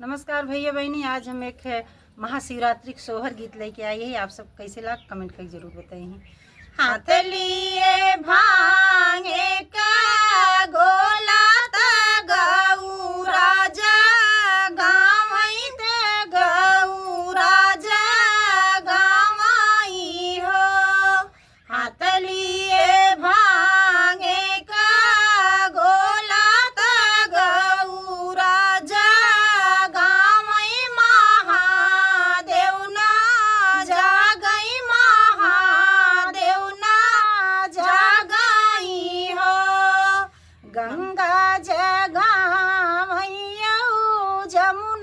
नमस्कार भैया बहनी, आज हम एक महाशिवरात्रि सोहर गीत लेके आई है। आप सब कैसे लाग कमेंट करके जरूर बताइए। हाथ लिए भांगे का गोला ता गऊ राजा गावई ते गऊ राजा गावई हो। हाथ लिए भांगे का गोला ता गऊ राजा गावई महादेव ना जागई महादेव ना जागई हो। गंगा जगावई जमुना